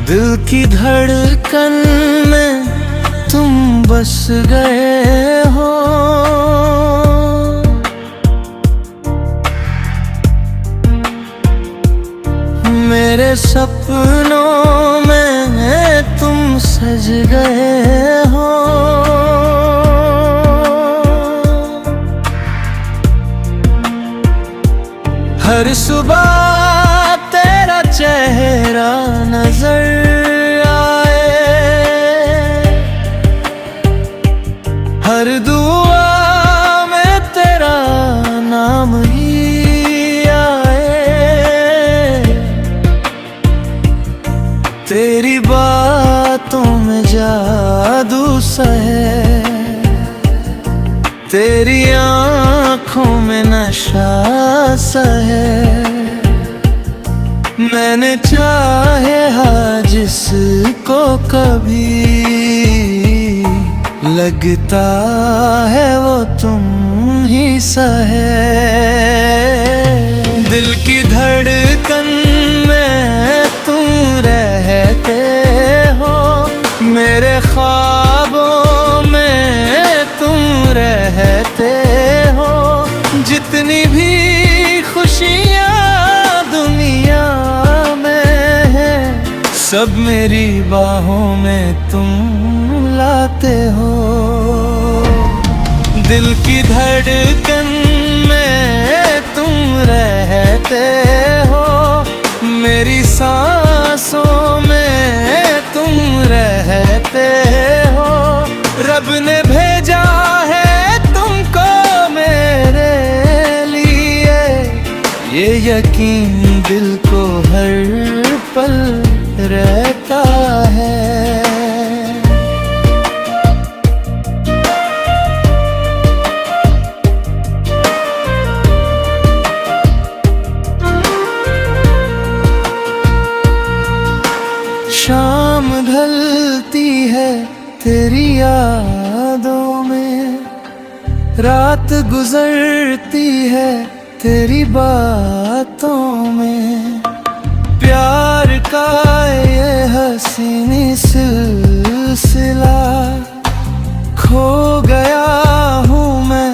दिल की धड़कन में तुम बस गए हो, मेरे सपनों में तुम सज गए हो। हर सुबह तेरा चेहरा नजर आए, हर दुआ में तेरा नाम ही आए। तेरी बातों में जादू सा है, तेरी आँखों में नशा सा है। मैंने चाहे जिसको कभी लगता है वो तुम ही सा है। दिल की धड़कन में तुम रहते हो, मेरे ख्वाबों में तुम रहते हो। जितनी भी खुशियाँ दुनिया में है, सब मेरी बाहों में तुम लाते हो। दिल की धड़कन में तुम रहते हो, मेरी सांसों में तुम रहते हो। रब ने भेजा है तुमको मेरे लिए, ये यकीन दिल को हर पल रहता है। शाम ढलती है तेरी यादों में, रात गुजरती है तेरी बातों में। प्यार का ये हसीनी सिलसिला, खो गया हूँ मैं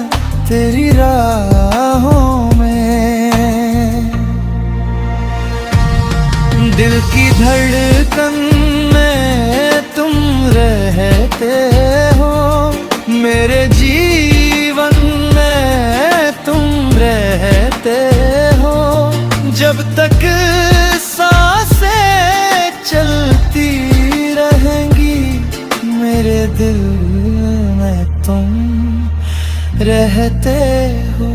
तेरी राहों में। दिल की धड़कन में तुम रहते हो, मेरे जीवन में तुम रहते हो। जब तक सांसें चलती रहेंगी, मेरे दिल में तुम रहते हो।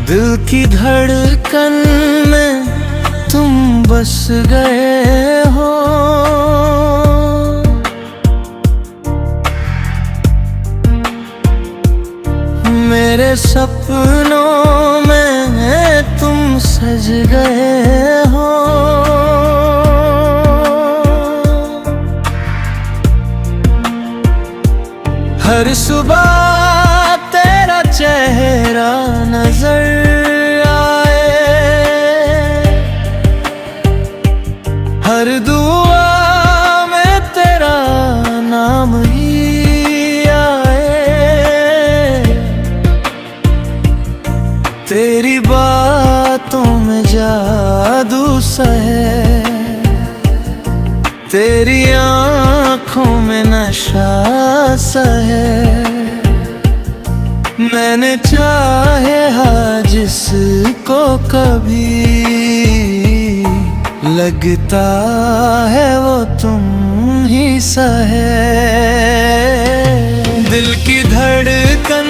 दिल की धड़कन में तुम बस गए हो, मेरे सपनों में तुम सज गए हो। हर सुबह तेरा चेहरा नजर आए, हर दुआ में तेरा नाम ही आए। तेरी बातों में जादू सा है, तेरी आँखों में नशा सा है। मैंने चाहे जिसको कभी लगता है वो तुम ही सा है। दिल की धड़कन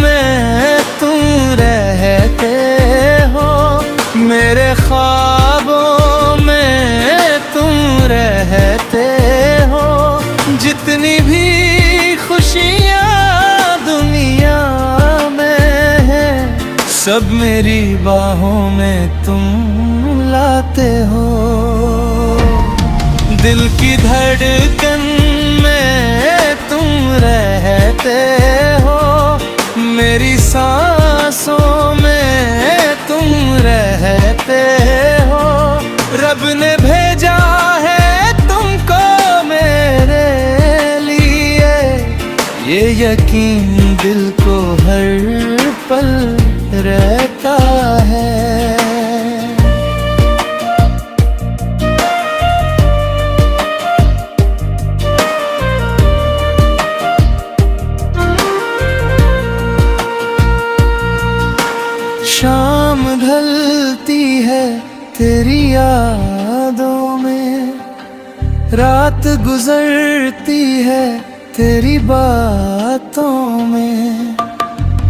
में तुम रहते हो, मेरे ख्वाबों में तुम रहते हो। जितनी भी खुशियाँ दुनिया में है, सब मेरी बाहों में तुम लाते हो। दिल की धड़कन में तुम रहते हो, मेरी सांसों में तुम रहते हो। रब ने भेजा है तुमको मेरे लिए, ये यकीन दिल को हर पल रहता है। शाम ढलती है तेरी यादों में, रात गुजरती है तेरी बातों में।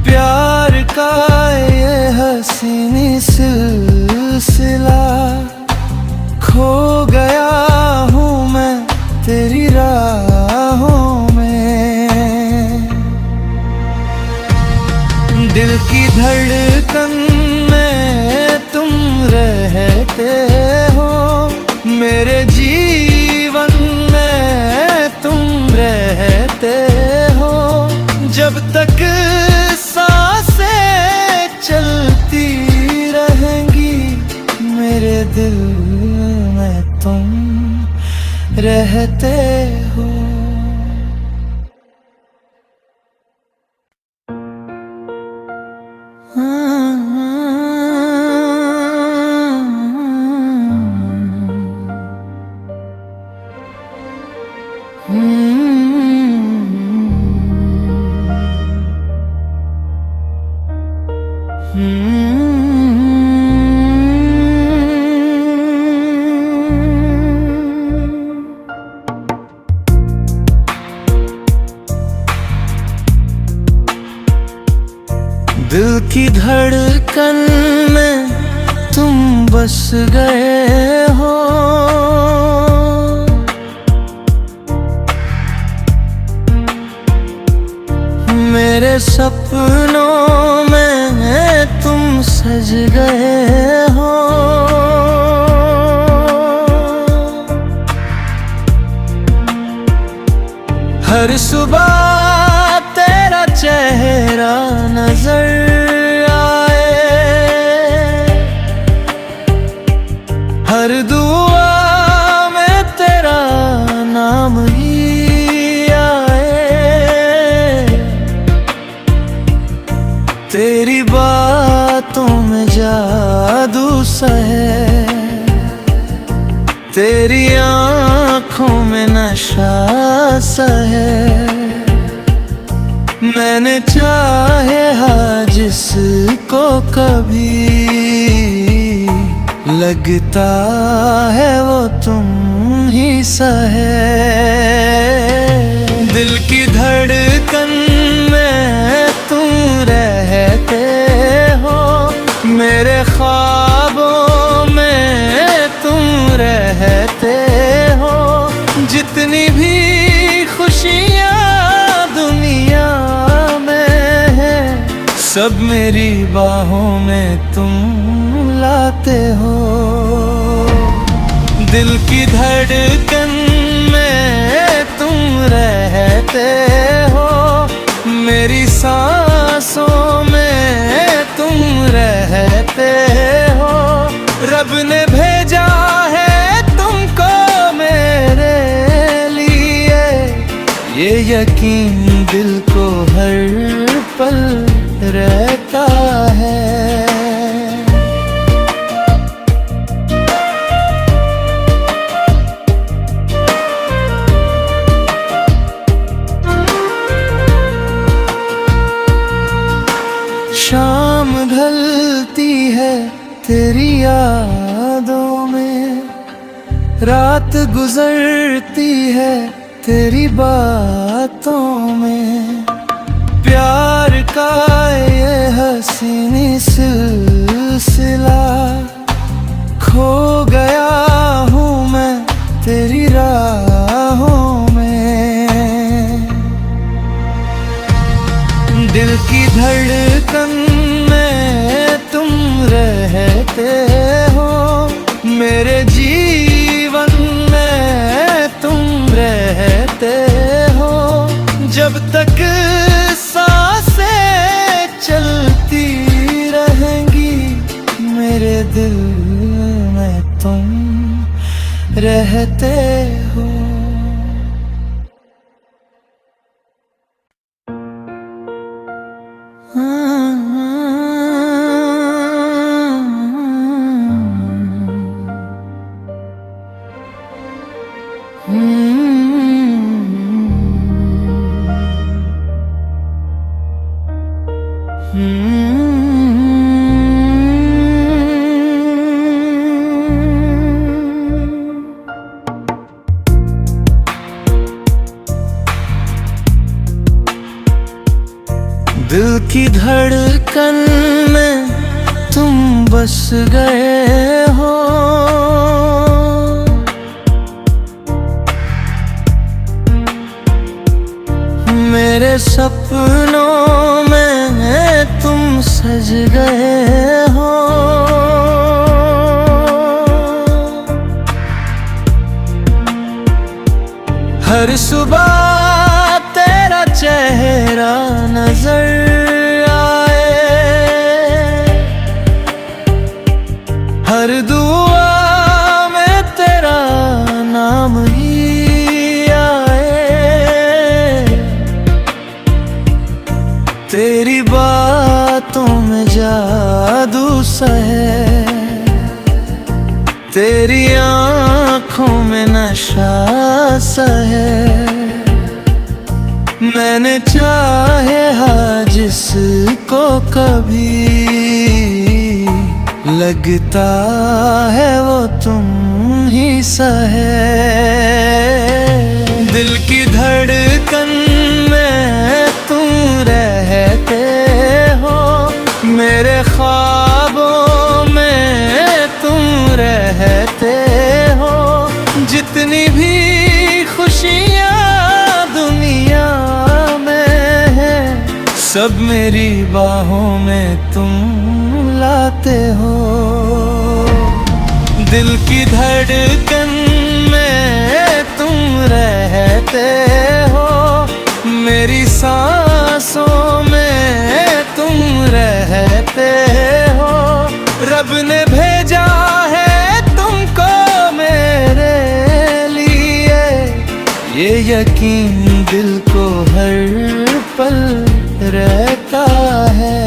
प्यार का ये हसीनी सिलसिला, खो गया हूँ मैं तेरी राहों में। दिल की धड़कन में तुम रहते हो, मेरे जीवन में तुम रहते हो। जब तक सांसें चलती रहेंगी, मेरे दिल में तुम रहते हो। दिल की धड़कन में तुम बस गए हो, मेरे सपनों में तुम सज गए हो। हर सुबह तेरा चेहरा नजर आए, हर दुआ में तेरा नाम ही आए। तेरी बातों में जादू सा है, तेरी आँखों में नशा सा है। मैंने चाहे हाँ जिसको कभी, लगता है वो तुम ही सा है। दिल की धड़कन में तुम रहते हो, मेरे ख्वाबों में तुम रहते हो। जितनी भी खुशियाँ दुनिया में है, सब मेरी बाहों में तुम लाते हो। दिल की धड़कन में तुम रहते हो, मेरी सांसों में तुम रहते हो। रब ने भेजा है तुमको मेरे लिए, ये यकीन दिल को हर पल रहता है। शाम ढलती है तेरी यादों में, रात गुजरती है तेरी बातों में, प्यार का ये हसीनी सिलसिला, खो गया हूँ मैं तेरी राहों में। दिल की धड़कन में तुम रहते हो, मेरे जीवन में तुम रहते हो। जब तक सांसें चलती रहेंगी, मेरे दिल में तुम रहते हो। दिल की धड़कन में तुम बस गए हो, मेरे सपनों में तुम सज गए हो। हर सुबह तेरा चेहरा नजर आए, हर दुआ में तेरा नाम ही आए। तेरी बातों में जादू सा है, तेरी आँखों में नशा सा है। मैंने चाहे हाँ जिसको कभी, लगता है वो तुम ही सा है। दिल की धड़कन में तुम रहते हो, मेरे ख्वाबों में तुम रहते हो। जितनी भी खुशियाँ दुनिया में है, सब मेरी बाहों में तुम लाते हो। दिल की धड़कन में तुम रहते हो, मेरी सांसों में तुम रहते हो। रब ने भेजा है तुमको मेरे लिए, ये यकीन दिल को हर पल रहता है।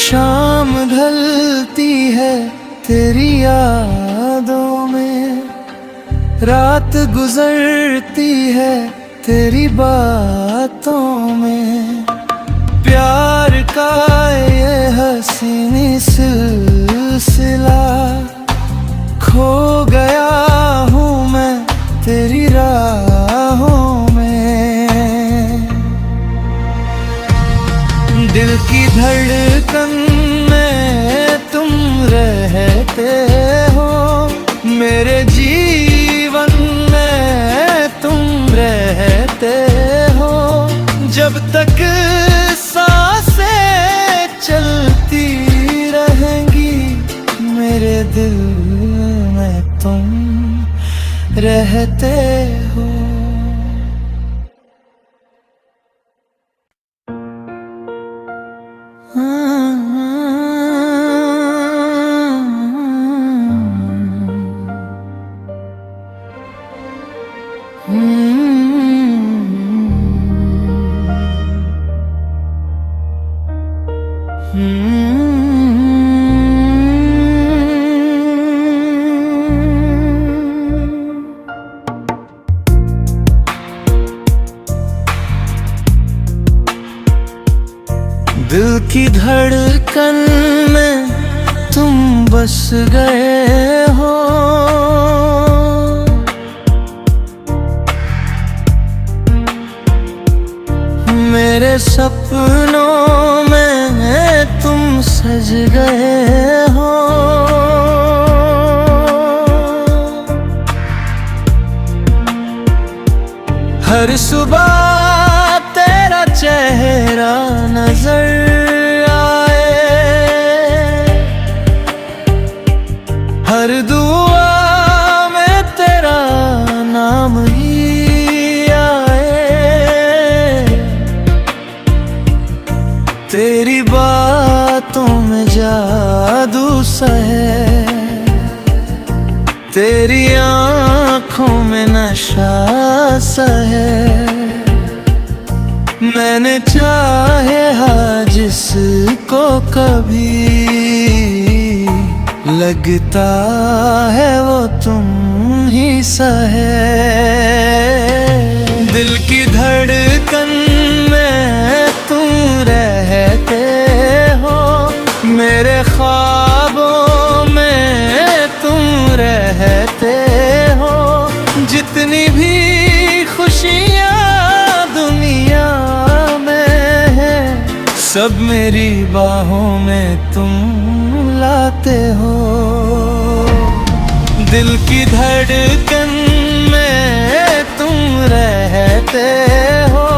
शाम ढलती है तेरी यादों में, रात गुजरती है तेरी बातों में, प्यार का ये हसीनी सिलसिला, खो गया हूँ मैं तेरी राहों में। दिल की धड़कन में तुम रहते हो, मेरे जीवन में तुम रहते हो। जब तक सांसें चलती रहेंगी, मेरे दिल में तुम रहते हो। की धड़कन में तुम बस गए हो। मेरे सपनों में तुम सज गए हो। हर सुबह तेरा चेहरा नजर आए, हर दुआ में तेरा नाम ही आए। तेरी बातों में जादू सा है, तेरी आँखों में नशा सा है। मैंने चाहे हाँ जिसको कभी, लगता है वो तुम ही सा है। दिल की धड़कन में तुम रहते हो, मेरे ख्वाबों में तुम रहते हो। जितनी भी खुशियाँ दुनिया में है, सब मेरी बाहों में तुम लाते हो। दिल की धड़कन में तुम रहते हो,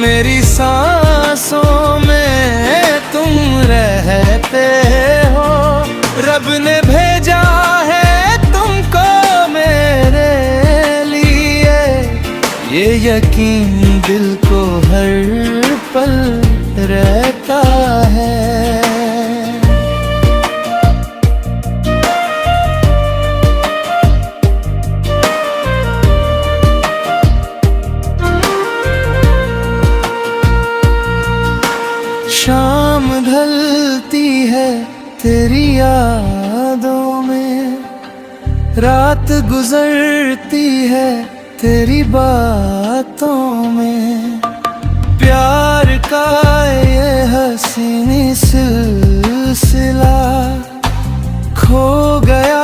मेरी सांसों में तुम रहते हो। रब ने भेजा है तुमको मेरे लिए, ये यकीन दिल को हर पल रहता है। शाम ढलती है तेरी यादों में, रात गुजरती है तेरी बातों में। प्यार का ये हसीनी सिलसिला, खो गया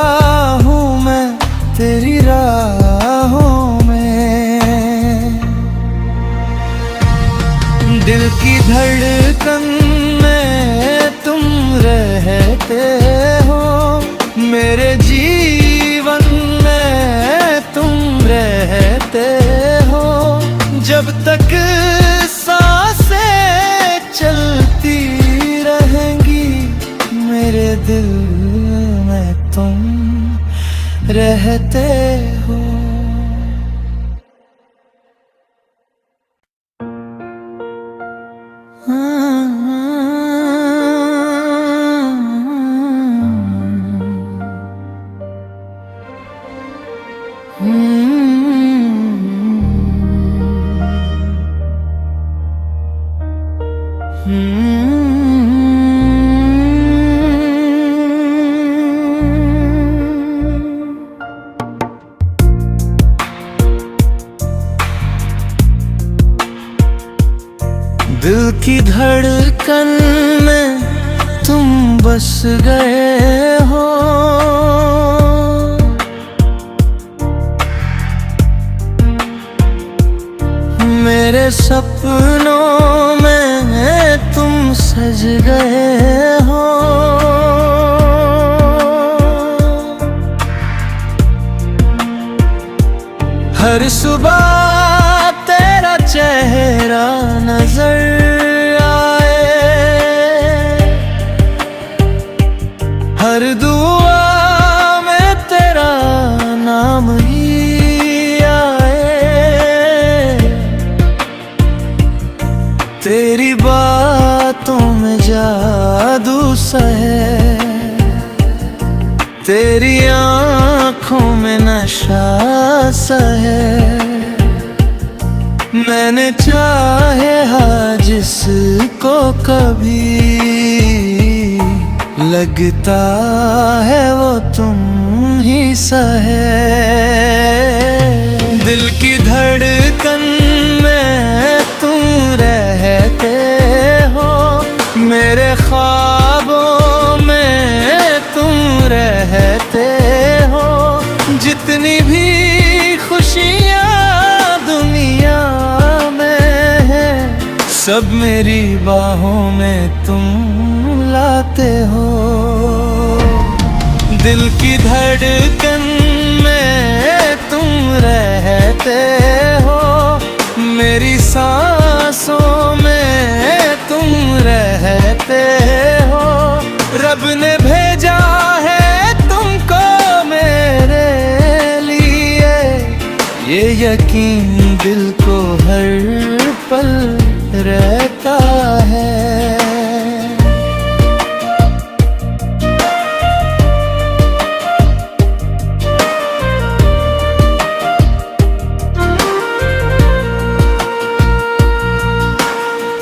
हूँ मैं तेरी राहों में। दिल की धड़कन में तुम रहते हो, मेरे जीवन में तुम रहते हो। जब तक सांसें चलती रहेंगी, मेरे दिल में तुम रहते हो। दिल की धड़कन में तुम बस गए हो। मेरे सपनों में तुम सज गए हो। हर सुबह तेरा चेहरा नजर आए, हर दुआ में तेरा नाम ही आए। तेरी बातों में जादू सा है, तेरी आँखों में नशा सा है। मैंने चाहे हाँ जिसको कभी, लगता है वो तुम ही सा है। दिल की धड़कन में तुम रहते हो, सब मेरी बाहों में तुम लाते हो। दिल की धड़कन में तुम रहते हो, मेरी सांसों में तुम रहते हो। रब ने भेजा है तुमको मेरे लिए, ये यकीन दिल को हर पल रहता है।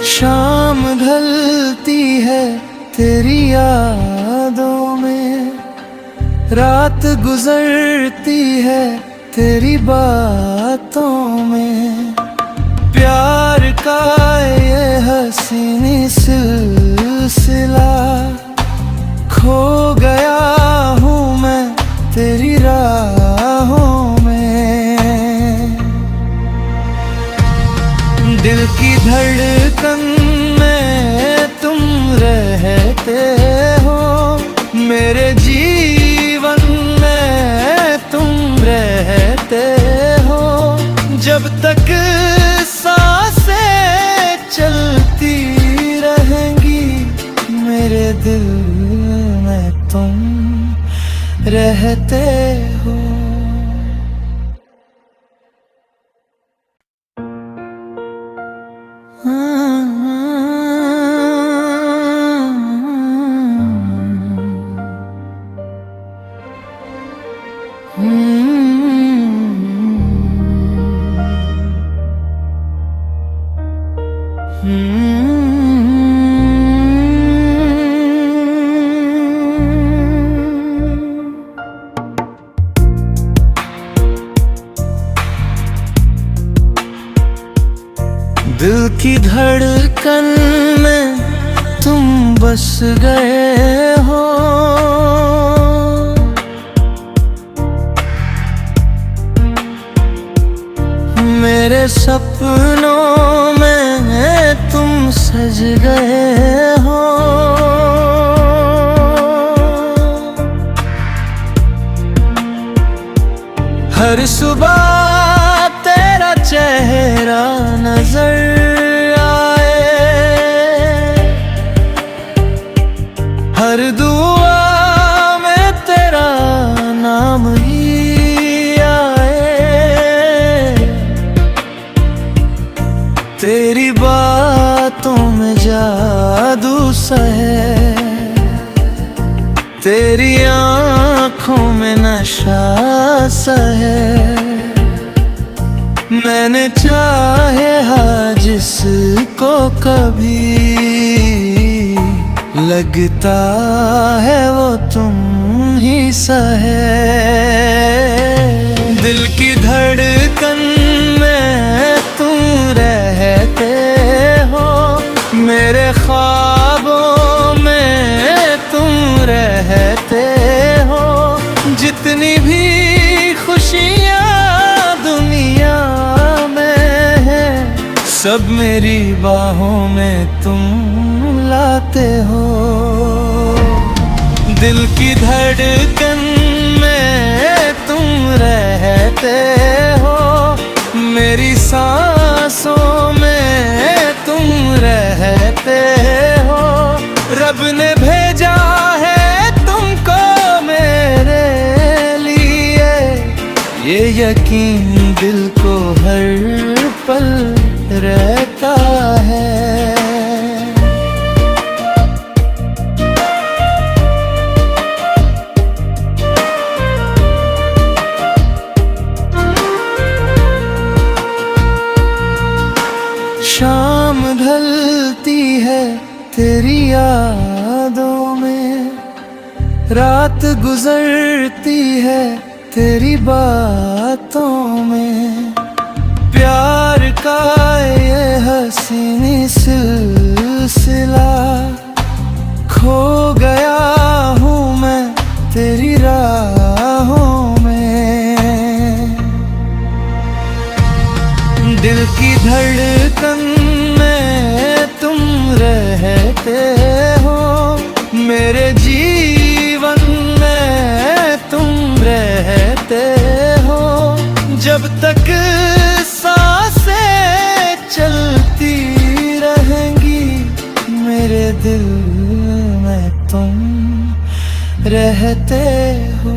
शाम ढलती है तेरी यादों में, रात गुजरती है तेरी बातों में। प्यार का ये हसीनी सिलसिला, खो गया हूँ मैं तेरी राहों में। दिल की धड़कन में तुम रहते हो, मेरे जीवन में तुम रहते हो। जब तक सांसें चलती रहेंगी, मेरे दिल में तुम रहते हो। दिल की धड़कन में तुम बस गए हो, मेरे सपनों में तुम सज गए हो। हर सुबह तेरा चेहरा नजर आए, हर दुआ में तेरा नाम ही आए। तेरी बातों में जादू सा है, तेरी आँखों में नशा सा है। मैंने चाहे हाँ जिसको कभी, लगता है वो तुम ही सा है। दिल की धड़कन में तुम रहते हो, मेरे ख्वाबों में तुम रहते हो। जितनी भी खुशियाँ दुनिया में है, सब मेरी बाहों में तुम लाते हो। दिल की धड़कन में तुम रहते हो, मेरी सांसों में तुम रहते हो। रब ने भेजा है तुमको मेरे लिए, ये यकीन दिल को हर पल रहता है। शाम ढलती है तेरी यादों में, रात गुजरती है तेरी बातों में। प्यार का ये हसीनी सिलसिला, खो गया हूँ मैं तेरी राहों में। दिल की धड़कन में रहते हो। मेरे जीवन में तुम रहते हो। जब तक सांसें चलती रहेंगी, मेरे दिल में तुम रहते हो।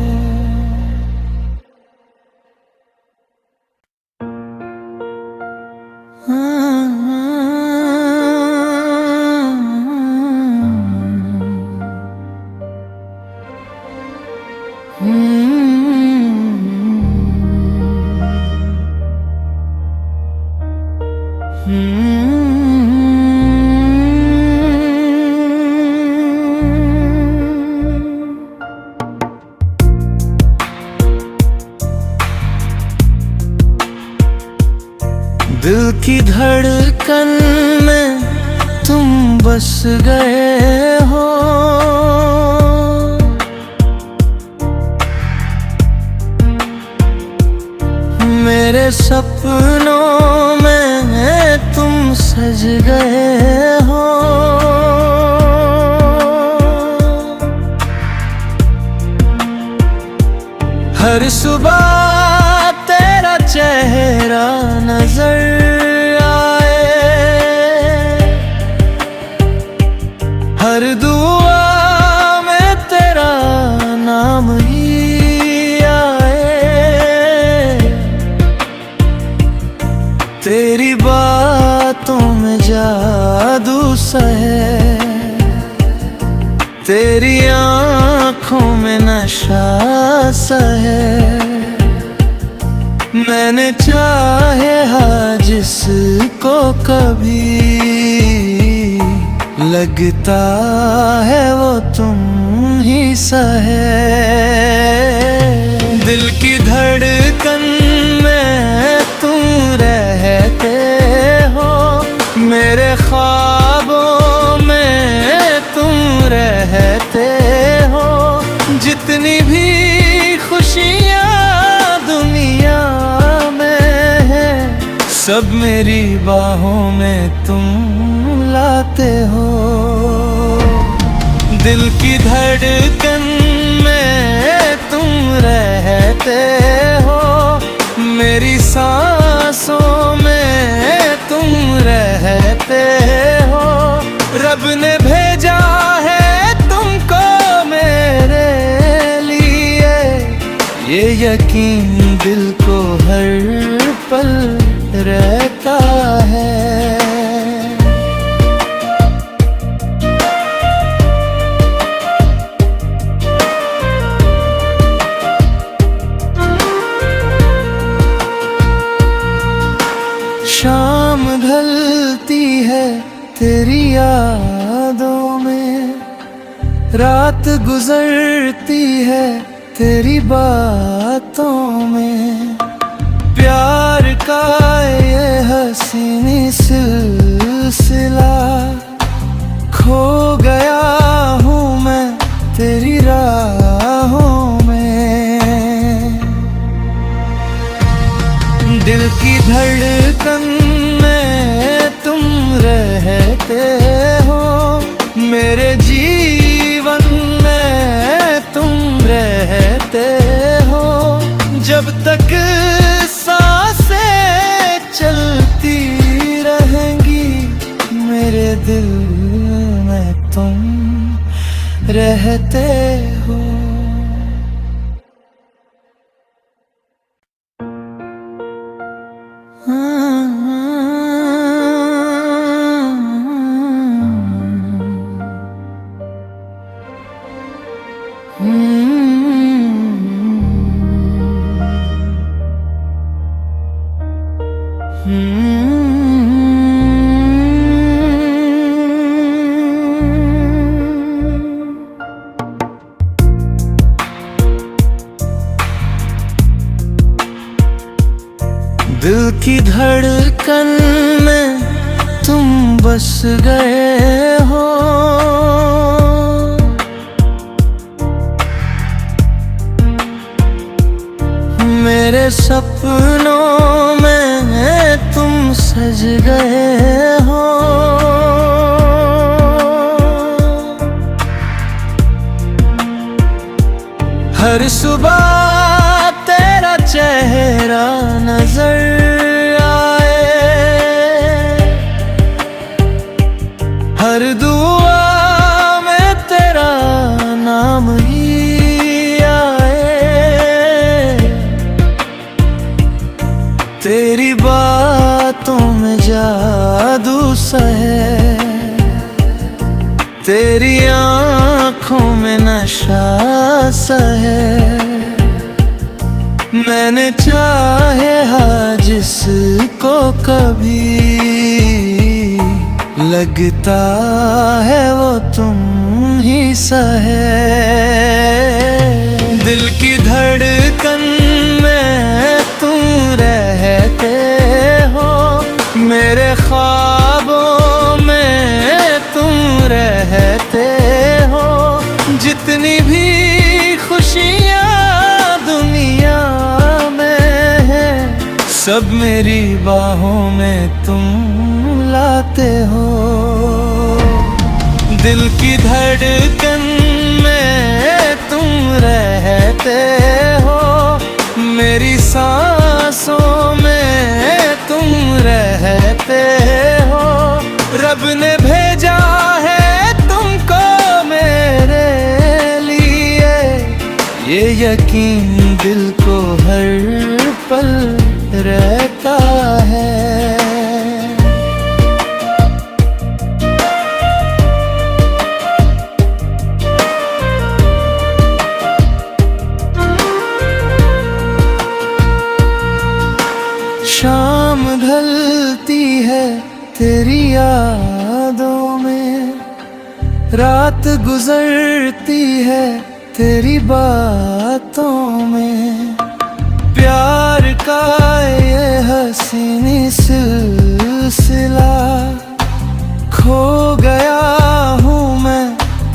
दिल की धड़कन में तुम बस गए हो। मेरे सपनों में तुम सज गए हो। हर सुबह तेरा चेहरा नजर आए, हर दुआ में तेरा नाम ही आए। तेरी बातों में जादू सा है, तेरी आँखों में नशा सा है। मैंने चाहे जिसको कभी लगता है वो तुम ही सा है। दिल की धड़कन में तुम रहते हो। मेरे ख्वाबों में तुम रहते हो। जितनी भी खुशियाँ दुनिया में है, सब मेरी बाहों में तुम लाते हो। दिल की धड़कन में तुम रहते हो। मेरी सांसों में तुम रहते हो। रब ने भेजा है तुमको मेरे लिए, ये यकीन दिल को हर पल रहता है। शाम ढलती है तेरी यादों में, रात गुजरती है तेरी बातों में। प्यार का ये हसीनी सिलसिला, खो गया हूँ मैं तेरी राहों में। दिल की धड़कन में तुम रहते हो। मेरे जीवन में तुम रहते हो। जब तक सांसें चलती रहेंगी, मेरे दिल में तुम रहते हो। दिल की धड़कन में तुम बस गए हो। मेरे सपनों में तुम सज गए हो। सुबह तेरा चेहरा नजर आए, हर दुआ में तेरा नाम ही आए। तेरी बातों में जादू सा है, तेरी आँखों में नशा सा है। मैंने चाहे जिसको कभी लगता है वो तुम ही सा है। दिल की धड़कन में तुम रहते हो, मेरे ख्वाबों में तुम रहते हो। जितनी भी खुशियाँ दुनिया में है, सब मेरी बाहों में तुम लाते हो। दिल की धड़कन में तुम रहते हो, मेरी सांसों में तुम रहते हो। रब ने भेजा है तुमको मेरे लिए, ये यकीन दिल को हर पल रहता है। शाम ढलती है तेरी यादों में, रात गुजरती है तेरी बातों में। प्यार का ये हसीनी सिलसिला, खो गया हूँ मैं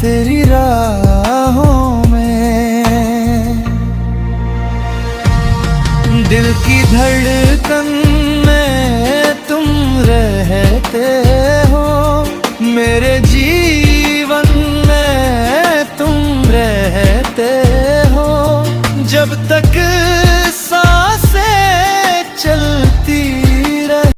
तेरी राहों में। दिल की धड़कन में तुम रहते हो, मेरे जीवन में तुम रहते हो। जब तक